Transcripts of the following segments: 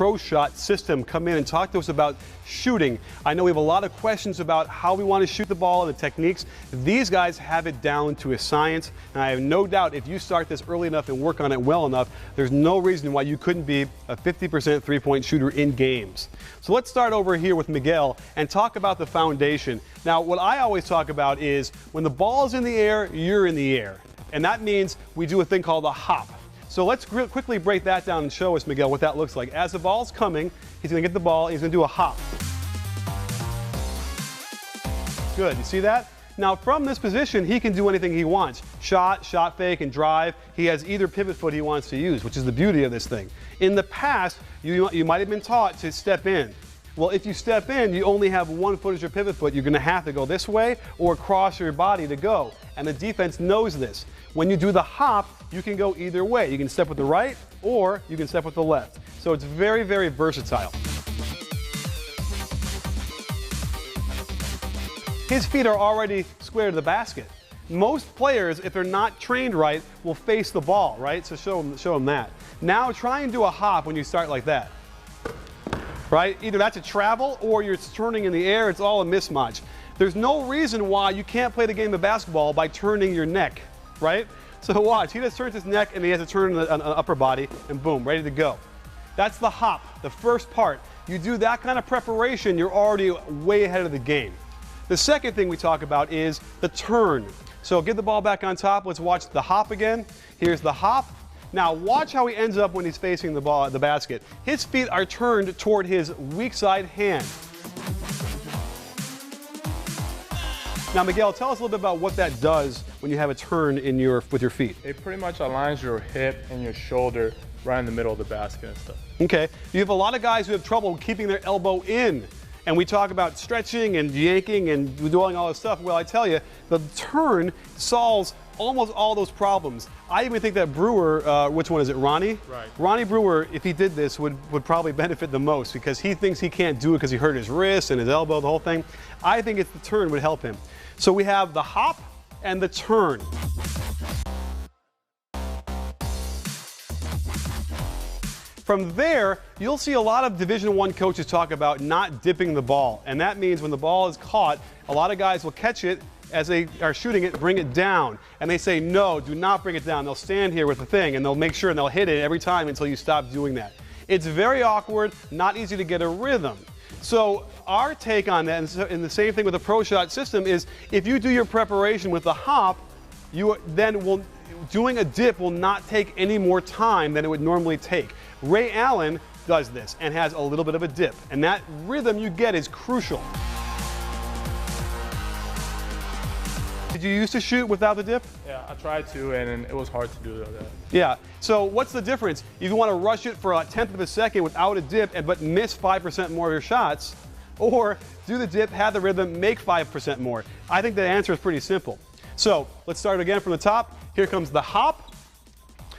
Pro Shot system come in and talk to us about shooting. I know we have a lot of questions about how we want to shoot the ball and the techniques. These guys have it down to a science, and I have no doubt if you start this early enough and work on it well enough, there's no reason why you couldn't be a 50% three-point shooter in games. So let's start over here with Miguel and talk about the foundation. Now, what I always talk about is when the ball is in the air, you're in the air. And that means we do a thing called a hop. So let's quickly break that down and show us, Miguel, what that looks like. As the ball's coming, he's going to get the ball, and he's going to do a hop. Good, you see that? Now from this position, he can do anything he wants. Shot fake, and drive. He has either pivot foot he wants to use, which is the beauty of this thing. In the past, you might have been taught to step in. Well, if you step in, you only have one foot as your pivot foot. You're going to have to go this way or across your body to go. And the defense knows this. When you do the hop, you can go either way. You can step with the right or you can step with the left. So it's very, very versatile. His feet are already square to the basket. Most players, if they're not trained right, will face the ball, right? So show them that. Now try and do a hop when you start like that. Right? Either that's a travel or you're turning in the air. It's all a mismatch. There's no reason why you can't play the game of basketball by turning your neck, right? So watch, he just turns his neck and he has to turn an upper body and boom, ready to go. That's the hop, the first part. You do that kind of preparation, you're already way ahead of the game. The second thing we talk about is the turn. So get the ball back on top. Let's watch the hop again. Here's the hop. Now watch how he ends up when he's facing the ball, the basket. His feet are turned toward his weak side hand. Now Miguel, tell us a little bit about what that does when you have a turn with your feet. It pretty much aligns your hip and your shoulder right in the middle of the basket and stuff. Okay, you have a lot of guys who have trouble keeping their elbow in. And we talk about stretching and yanking and doing all this stuff. Well, I tell you, the turn solves almost all those problems. I even think that Brewer, which one is it, Ronnie? Right. Ronnie Brewer, if he did this, would probably benefit the most because he thinks he can't do it because he hurt his wrist and his elbow, the whole thing. I think it's the turn would help him. So we have the hop and the turn. From there, you'll see a lot of Division I coaches talk about not dipping the ball. And that means when the ball is caught, a lot of guys will catch it as they are shooting it, bring it down. And they say, no, do not bring it down. They'll stand here with the thing and they'll make sure and they'll hit it every time until you stop doing that. It's very awkward, not easy to get a rhythm. So our take on that, and the same thing with the Pro Shot system, is if you do your preparation with the hop, doing a dip will not take any more time than it would normally take. Ray Allen does this and has a little bit of a dip, and that rhythm you get is crucial. Did you used to shoot without the dip? Yeah, I tried to, and it was hard to do that. Yeah, so what's the difference? If you want to rush it for a tenth of a second without a dip but miss 5% more of your shots, or do the dip, have the rhythm, make 5% more. I think the answer is pretty simple. So let's start again from the top. Here comes the hop.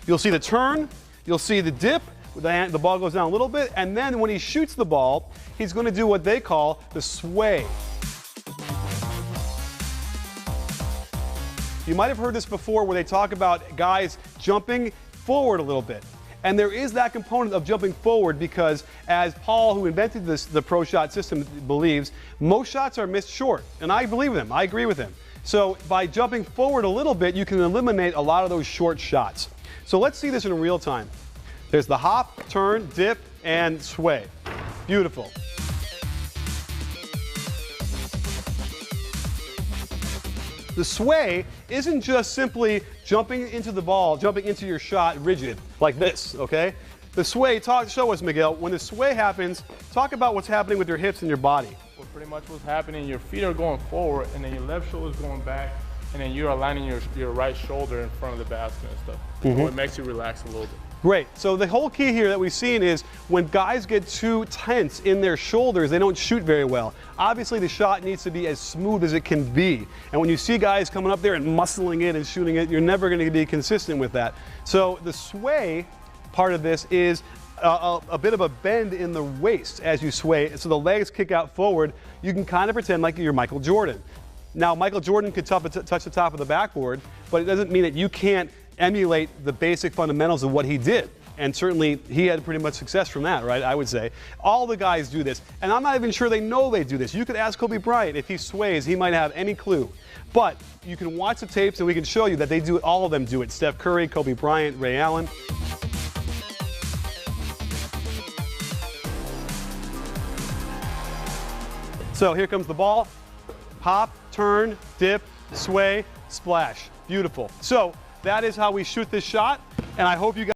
You'll see the turn. You'll see the dip. The ball goes down a little bit, and then when he shoots the ball, he's going to do what they call the sway. You might have heard this before where they talk about guys jumping forward a little bit. And there is that component of jumping forward because, as Paul, who invented the Pro Shot system, believes, most shots are missed short. And I believe him. I agree with him. So by jumping forward a little bit, you can eliminate a lot of those short shots. So let's see this in real time. There's the hop, turn, dip, and sway. Beautiful. The sway isn't just simply jumping into the ball, jumping into your shot rigid, like this, okay? The sway, show us, Miguel, when the sway happens, talk about what's happening with your hips and your body. Well, pretty much what's happening, your feet are going forward, and then your left shoulder is going back, and then you're aligning your right shoulder in front of the basket and stuff. So it makes you relax a little bit. Great. So the whole key here that we've seen is when guys get too tense in their shoulders, they don't shoot very well. Obviously, the shot needs to be as smooth as it can be. And when you see guys coming up there and muscling it and shooting it, you're never going to be consistent with that. So the sway part of this is a bit of a bend in the waist as you sway. So the legs kick out forward. You can kind of pretend like you're Michael Jordan. Now, Michael Jordan could touch the top of the backboard, but it doesn't mean that you can't emulate the basic fundamentals of what he did. And certainly he had pretty much success from that, right? I would say. All the guys do this. And I'm not even sure they know they do this. You could ask Kobe Bryant if he sways, he might have any clue. But you can watch the tapes and we can show you that they do it, all of them do it. Steph Curry, Kobe Bryant, Ray Allen. So here comes the ball. Hop, turn, dip, sway, splash. Beautiful. So that is how we shoot this shot, and I hope you guys